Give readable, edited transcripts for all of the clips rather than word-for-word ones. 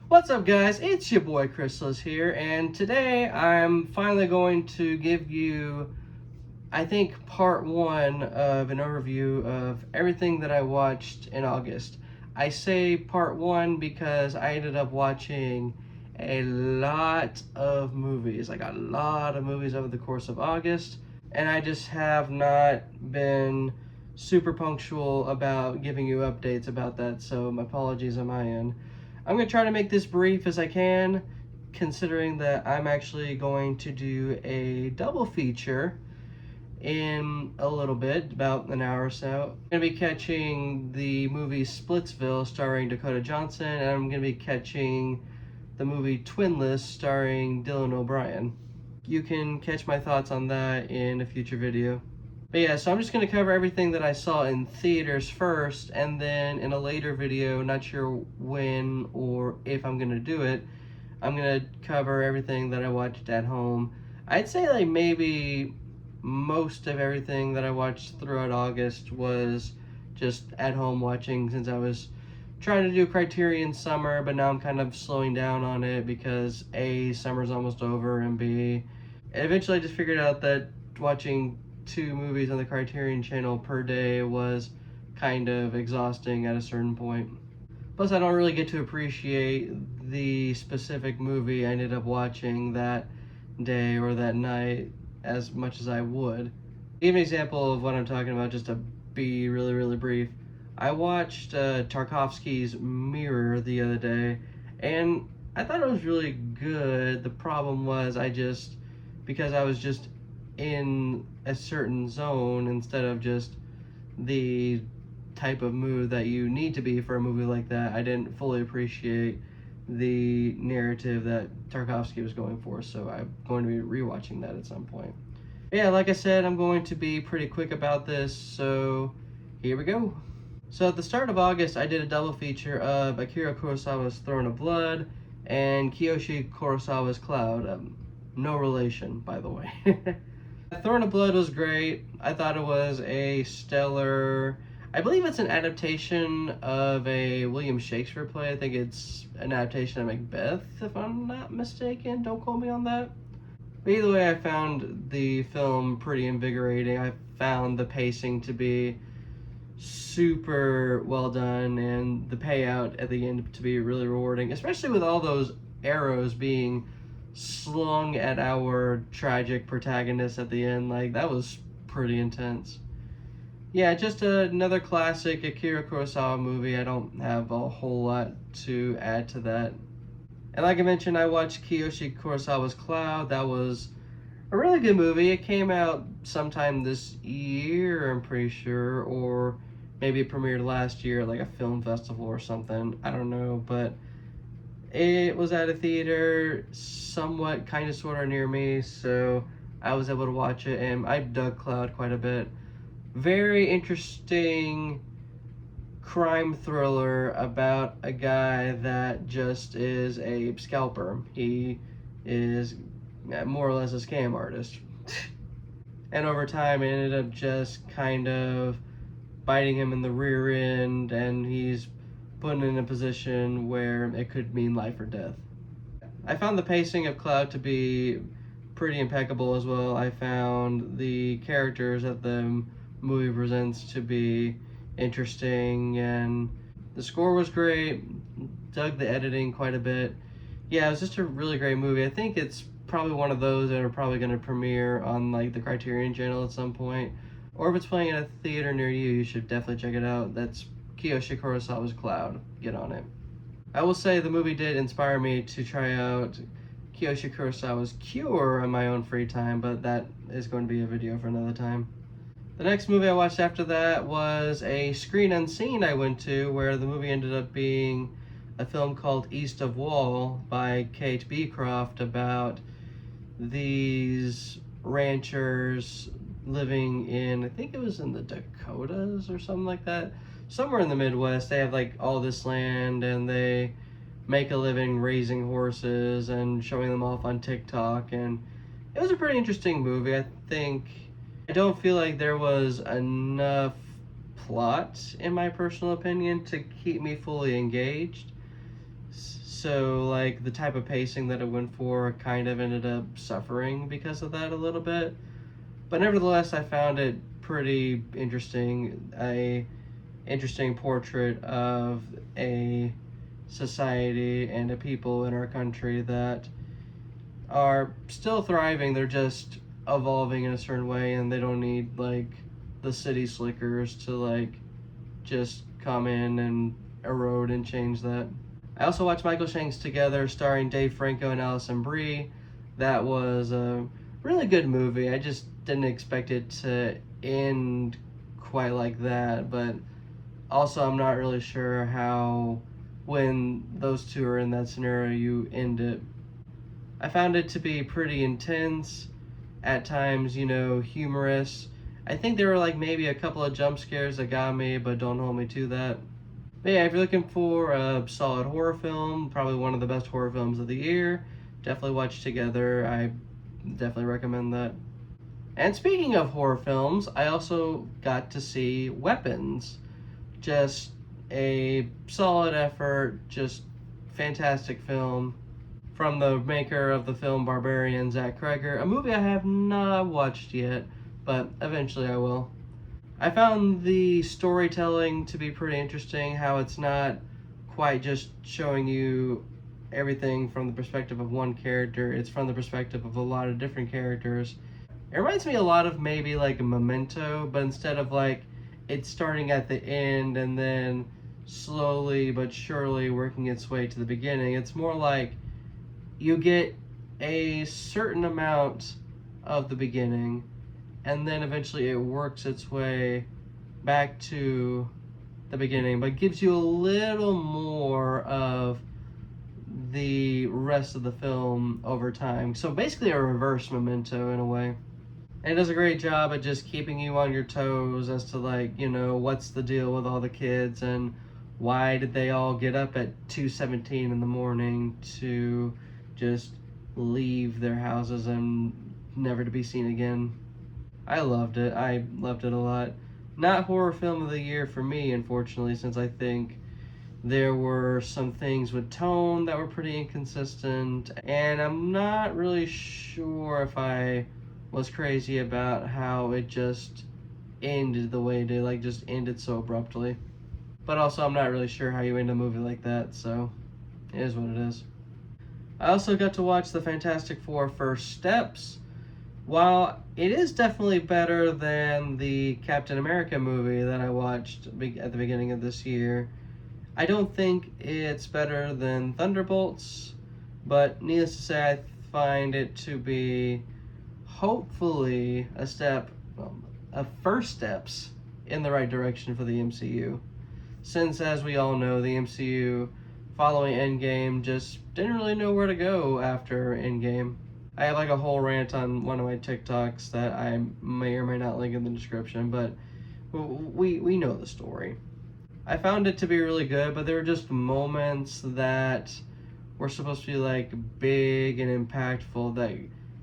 What's up, guys? It's your boy Chrysalis here, and today I'm finally going to give you, I think, part one of an overview of everything that I watched in August. I say part one because I ended up watching a lot of movies. I got a lot of movies over the course of August, and I just have not been super punctual about giving you updates about that, so my apologies on my end. I'm going to try to make this brief as I can, considering that I'm actually going to do a double feature in a little bit, about an hour or so. I'm going to be catching the movie Splitsville starring Dakota Johnson, and I'm going to be catching the movie Twinless starring Dylan O'Brien. You can catch my thoughts on that in a future video. But yeah, so I'm just going to cover everything that I saw in theaters first, and then in a later video, not sure when or if I'm going to do it, I'm going to cover everything that I watched at home. I'd say like maybe most of everything that I watched throughout August was just at home watching, since I was trying to do Criterion Summer, but now I'm kind of slowing down on it because A, summer's almost over, and B, eventually I just figured out that watching 2 movies on the Criterion channel per day was kind of exhausting at a certain point. Plus, I don't really get to appreciate the specific movie I ended up watching that day or that night as much as I would. Give an example of what I'm talking about, just to be really brief. I watched Tarkovsky's Mirror the other day, and I thought it was really good. The problem was because I was just in a certain zone instead of just the type of mood that you need to be for a movie like that, I didn't fully appreciate the narrative that Tarkovsky was going for, so I'm going to be rewatching that at some point. Yeah, like I said, I'm going to be pretty quick about this, so here we go. So at the start of August, I did a double feature of Akira Kurosawa's Throne of Blood and Kiyoshi Kurosawa's Cloud. No relation, by the way. Throne of Blood was great. I thought it was a stellar, I believe it's an adaptation of a William Shakespeare play. I think it's an adaptation of Macbeth, if I'm not mistaken. Don't quote me on that. But either way, I found the film pretty invigorating. I found the pacing to be super well done, and the payout at the end to be really rewarding, especially with all those arrows being slung at our tragic protagonist at the end. Like, that was pretty intense. Yeah, just another classic Akira Kurosawa movie. I don't have a whole lot to add to that. And like I mentioned, I watched Kiyoshi Kurosawa's Cloud. That was a really good movie. It came out sometime this year, I'm pretty sure, or maybe it premiered last year at like a film festival or something. I don't know, but it was at a theater somewhat kind of sort of near me, so I was able to watch it, and I dug Cloud quite a bit. Very interesting crime thriller about a guy that just is a scalper. He is more or less a scam artist. And over time, it ended up just kind of biting him in the rear end, and he's put in a position where it could mean life or death. I found the pacing of Cloud to be pretty impeccable as well. I found the characters that the movie presents to be interesting, and the score was great. Dug the editing quite a bit. Yeah, it was just a really great movie. I think it's probably one of those that are probably going to premiere on like the Criterion channel at some point, or if it's playing at a theater near you, you should definitely check it out. That's Kiyoshi Kurosawa's Cloud. Get on it. I will say the movie did inspire me to try out Kiyoshi Kurosawa's Cure on my own free time, but that is going to be a video for another time. The next movie I watched after that was a Screen Unseen I went to, where the movie ended up being a film called East of Wall by Kate Beecroft, about these ranchers living in, I think it was in the Dakotas or something like that, somewhere in the Midwest. They have like all this land, and they make a living raising horses and showing them off on TikTok, and it was a pretty interesting movie. I don't feel like there was enough plot, in my personal opinion, to keep me fully engaged. So like the type of pacing that it went for kind of ended up suffering because of that a little bit. But nevertheless, I found it pretty interesting. A interesting portrait of a society and a people in our country that are still thriving. They're just evolving in a certain way, and they don't need like the city slickers to like just come in and erode and change that. I also watched Michael Shanks Together, starring Dave Franco and Alison Brie. That was a really good movie. I just didn't expect it to end quite like that, but also I'm not really sure how, when those two are in that scenario, you end it. I found it to be pretty intense, at times, humorous. I think there were like maybe a couple of jump scares that got me, but don't hold me to that. But yeah, if you're looking for a solid horror film, probably one of the best horror films of the year, definitely watch Together. I definitely recommend that. And speaking of horror films, I also got to see Weapons. Just a solid effort, just fantastic film from the maker of the film Barbarian, Zach Kreger, a movie I have not watched yet, but eventually I will. I found the storytelling to be pretty interesting, how it's not quite just showing you everything from the perspective of one character, it's from the perspective of a lot of different characters. It reminds me a lot of maybe like a Memento, but instead of like it starting at the end and then slowly but surely working its way to the beginning, it's more like you get a certain amount of the beginning and then eventually it works its way back to the beginning, but gives you a little more of the rest of the film over time. So basically a reverse Memento in a way. And it does a great job at just keeping you on your toes as to like, what's the deal with all the kids and why did they all get up at 2:17 in the morning to just leave their houses and never to be seen again. I loved it. I loved it a lot. Not horror film of the year for me, unfortunately, since I think there were some things with tone that were pretty inconsistent, and I'm not really sure if I was crazy about how it just ended the way it did, like just ended so abruptly. But also I'm not really sure how you end a movie like that, so it is what it is. I also got to watch the Fantastic Four First Steps. While it is definitely better than the Captain America movie that I watched at the beginning of this year, I don't think it's better than Thunderbolts, but needless to say, I find it to be hopefully a first steps in the right direction for the MCU. Since, as we all know, the MCU following Endgame just didn't really know where to go after Endgame. I have like a whole rant on one of my TikToks that I may or may not link in the description, but we know the story. I found it to be really good, but there were just moments that were supposed to be like big and impactful that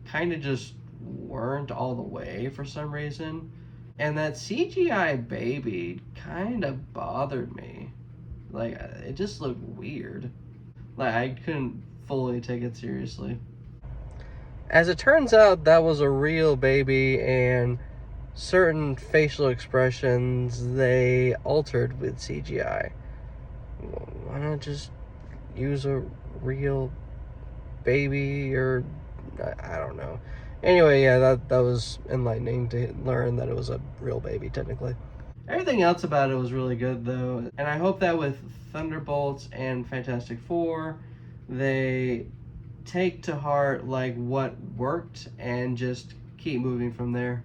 kind of just weren't all the way for some reason. And that CGI baby kind of bothered me. Like, it just looked weird. Like, I couldn't fully take it seriously. As it turns out, that was a real baby, and certain facial expressions they altered with CGI. Why not just use a real baby, or I don't know. Anyway, yeah, that was enlightening to learn that it was a real baby, technically. Everything else about it was really good, though, and I hope that with Thunderbolts and Fantastic Four, they take to heart like what worked and just keep moving from there.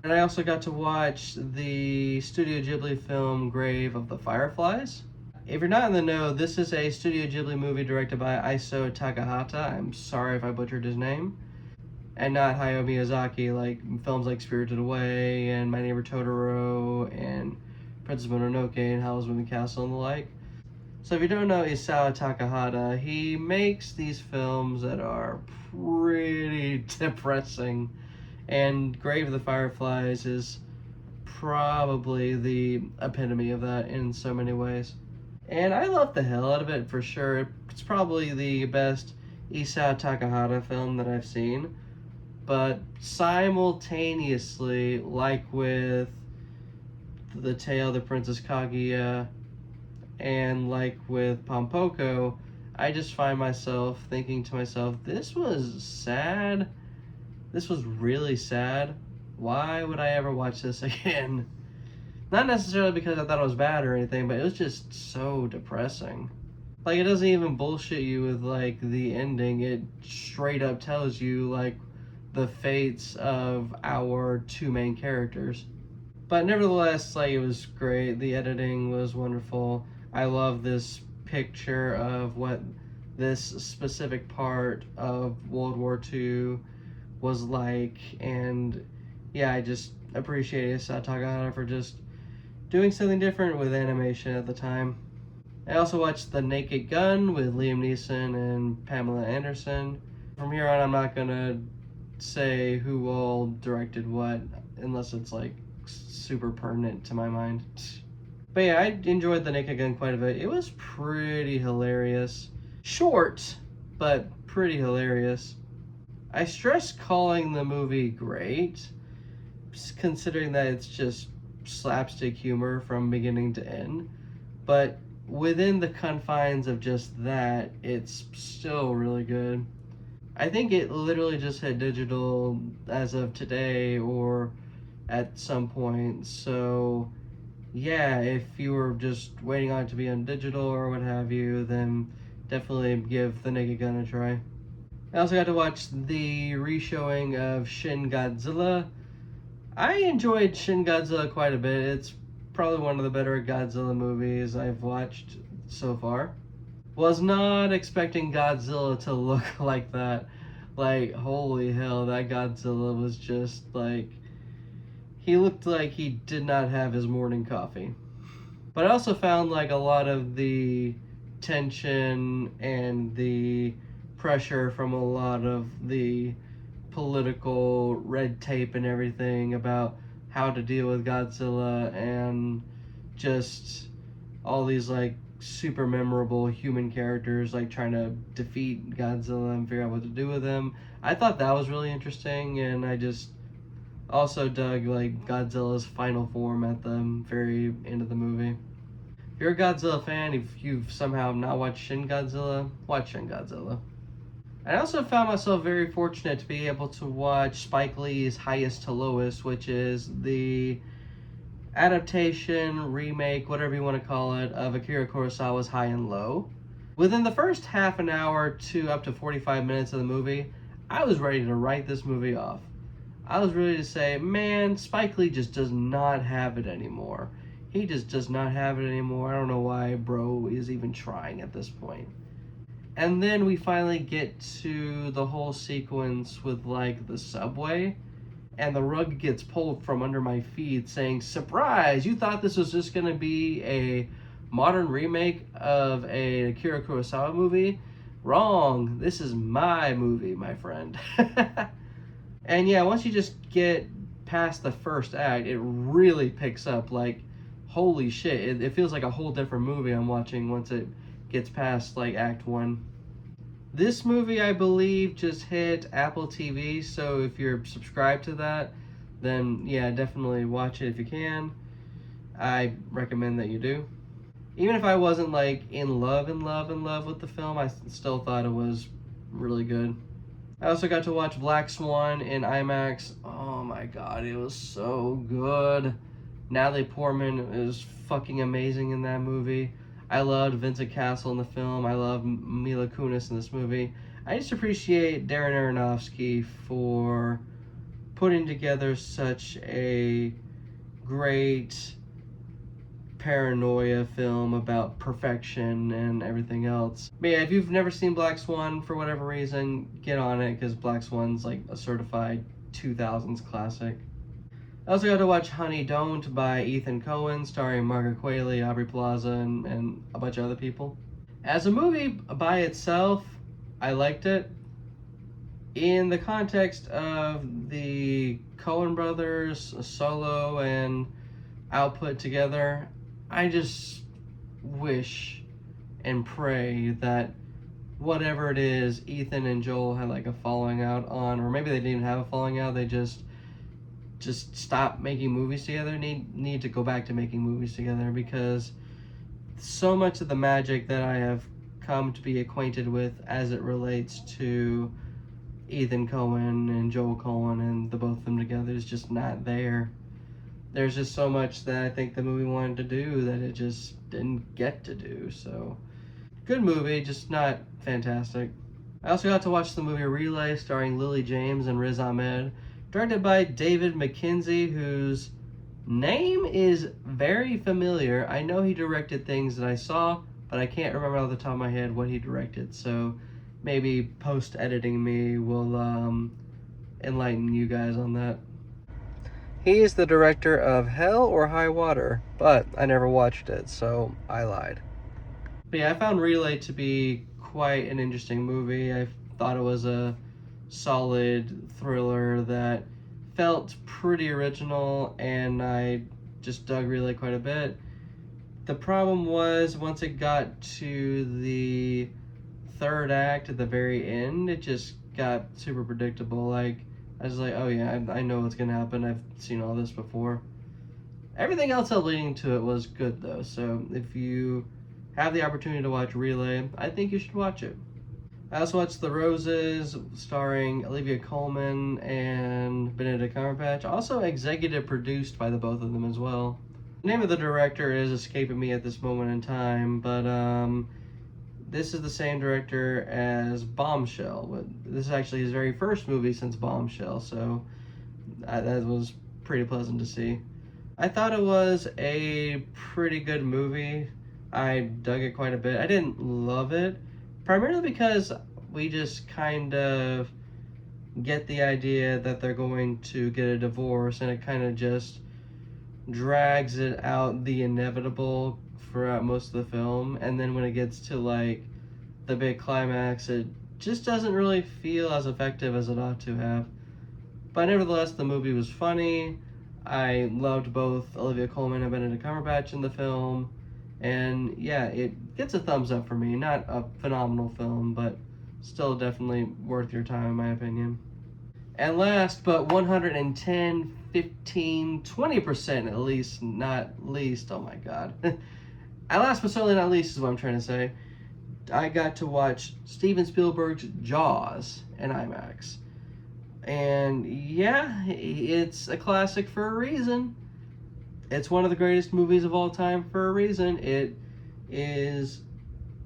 And I also got to watch the Studio Ghibli film Grave of the Fireflies. If you're not in the know, this is a Studio Ghibli movie directed by Isao Takahata. I'm sorry if I butchered his name. And not Hayao Miyazaki, like films like Spirited Away and My Neighbor Totoro and Princess Mononoke and Howl's Moving Castle and the like. So if you don't know Isao Takahata, he makes these films that are pretty depressing, and Grave of the Fireflies is probably the epitome of that in so many ways. And I love the hell out of it for sure. It's probably the best Isao Takahata film that I've seen. But simultaneously, like with The Tale of the Princess Kaguya and like with Pompoko, I just find myself thinking to myself, this was sad. This was really sad. Why would I ever watch this again? Not necessarily because I thought it was bad or anything, but it was just so depressing. Like, it doesn't even bullshit you with, like, the ending. It straight up tells you, like, the fates of our two main characters. But nevertheless, like, it was great. The editing was wonderful. I love this picture of what this specific part of World War II was like. And, yeah, I just appreciate Isao Takahata for just doing something different with animation at the time. I also watched The Naked Gun with Liam Neeson and Pamela Anderson. From here on, I'm not gonna say who all directed what, unless it's like super pertinent to my mind. But yeah, I enjoyed The Naked Gun quite a bit. It was pretty hilarious. Short, but pretty hilarious. I stress calling the movie great, considering that it's just slapstick humor from beginning to end, but within the confines of just that, it's still really good. I think it literally just hit digital as of today or at some point, so yeah, if you were just waiting on it to be on digital or what have you, then definitely give The Naked Gun a try. I also got to watch the reshowing of Shin Godzilla. I enjoyed Shin Godzilla quite a bit. It's probably one of the better Godzilla movies I've watched so far. Was not expecting Godzilla to look like that. Like, holy hell, that Godzilla was just like, he looked like he did not have his morning coffee. But I also found like a lot of the tension and the pressure from a lot of the political red tape and everything about how to deal with Godzilla and just all these like super memorable human characters like trying to defeat Godzilla and figure out what to do with him. I thought that was really interesting, and I just also dug like Godzilla's final form at the very end of the movie. If you're a Godzilla fan, if you've somehow not watched Shin Godzilla, watch Shin Godzilla. I also found myself very fortunate to be able to watch Spike Lee's Highest to Lowest, which is the adaptation, remake, whatever you want to call it, of Akira Kurosawa's High and Low. Within the first half an hour to up to 45 minutes of the movie, I was ready to write this movie off. I was ready to say, man, Spike Lee just does not have it anymore. He just does not have it anymore. I don't know why bro is even trying at this point. And then we finally get to the whole sequence with like the subway, and the rug gets pulled from under my feet saying, surprise, you thought this was just gonna be a modern remake of a Akira Kurosawa movie? Wrong, this is my movie, my friend. And yeah, once you just get past the first act, it really picks up. Like, holy shit, it feels like a whole different movie I'm watching once it gets past like act 1. This movie, I believe, just hit Apple TV, so if you're subscribed to that, then yeah, definitely watch it if you can. I recommend that you do. Even if I wasn't like in love with the film, I still thought it was really good. I also got to watch Black Swan in IMAX. Oh my god, it was so good. Natalie Portman is fucking amazing in that movie. I loved Vincent Cassel in the film. I love Mila Kunis in this movie. I just appreciate Darren Aronofsky for putting together such a great paranoia film about perfection and everything else. But yeah, if you've never seen Black Swan for whatever reason, get on it, because Black Swan's like a certified 2000s classic. I also got to watch Honey Don't by Ethan Coen, starring Margaret Qualley, Aubrey Plaza, and a bunch of other people. As a movie by itself, I liked it. In the context of the Coen brothers, solo and output together, I just wish and pray that whatever it is Ethan and Joel had like a falling out on, or maybe they didn't even have a falling out, they just stop making movies together, need to go back to making movies together, because so much of the magic that I have come to be acquainted with as it relates to Ethan Coen and Joel Coen and the both of them together is just not there. There's just so much that I think the movie wanted to do that it just didn't get to do. So, good movie, just not fantastic. I also got to watch the movie Relay, starring Lily James and Riz Ahmed, directed by David Mackenzie, whose name is very familiar. I know he directed things that I saw, but I can't remember off the top of my head what he directed. So maybe post-editing me will enlighten you guys on that. He is the director of Hell or High Water, but I never watched it, so I lied. But yeah, I found Relay to be quite an interesting movie. I thought it was a solid thriller that felt pretty original, and I just dug Relay quite a bit. The problem was, once it got to the third act at the very end, it just got super predictable. Like, I was like, oh yeah, I know what's gonna happen. I've seen all this before. Everything else leading to it was good though, so if you have the opportunity to watch Relay, I think you should watch it. I also watched The Roses, starring Olivia Colman and Benedict Cumberbatch, also executive produced by the both of them as well. The name of the director is escaping me at this moment in time, but this is the same director as Bombshell. This is actually his very first movie since Bombshell, so that was pretty pleasant to see. I thought it was a pretty good movie. I dug it quite a bit. I didn't love it, primarily because we just kind of get the idea that they're going to get a divorce, and it kind of just drags it out the inevitable throughout most of the film. And then when it gets to like the big climax, it just doesn't really feel as effective as it ought to have. But nevertheless, the movie was funny. I loved both Olivia Colman and Benedict Cumberbatch in the film. And yeah, it gets a thumbs up for me. Not a phenomenal film, but still definitely worth your time in my opinion. And last but 110, 15, 20% at least, not least, oh my god. At last but certainly not least is what I'm trying to say. I got to watch Steven Spielberg's Jaws in IMAX. And yeah, it's a classic for a reason. It's one of the greatest movies of all time for a reason. It is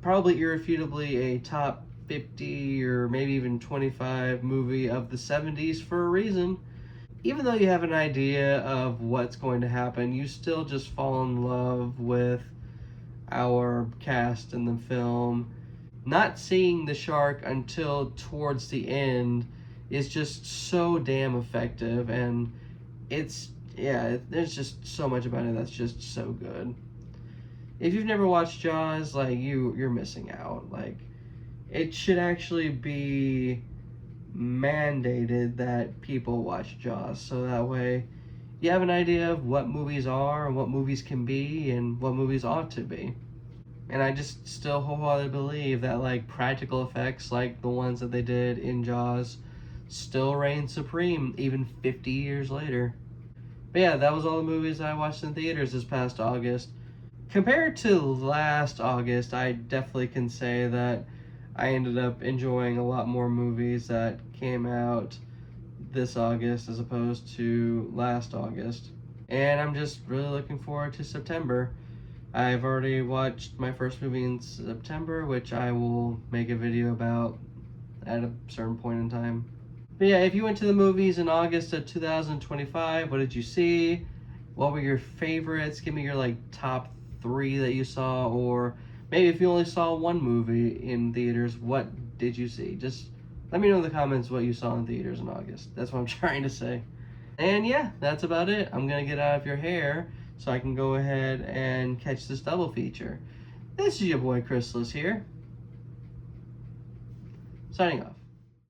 probably irrefutably a top 50 or maybe even 25 movie of the 70s for a reason. Even though you have an idea of what's going to happen, you still just fall in love with our cast in the film. Not seeing the shark until towards the end is just so damn effective, and there's just so much about it that's just so good. If you've never watched Jaws, like you're missing out. Like, it should actually be mandated that people watch Jaws, so that way you have an idea of what movies are and what movies can be and what movies ought to be. And I just still wholeheartedly believe that like practical effects like the ones that they did in Jaws still reign supreme even 50 years later. But yeah, that was all the movies I watched in theaters this past August. Compared to last August, I definitely can say that I ended up enjoying a lot more movies that came out this August as opposed to last August. And I'm just really looking forward to September. I've already watched my first movie in September, which I will make a video about at a certain point in time. But yeah, if you went to the movies in August of 2025, what did you see? What were your favorites? Give me your like top 3 that you saw, or maybe if you only saw one movie in theaters, what did you see? Just let me know in the comments what you saw in theaters in August. That's what I'm trying to say. And yeah, that's about it. I'm gonna get out of your hair so I can go ahead and catch this double feature. This is your boy Chrysalis here, signing off.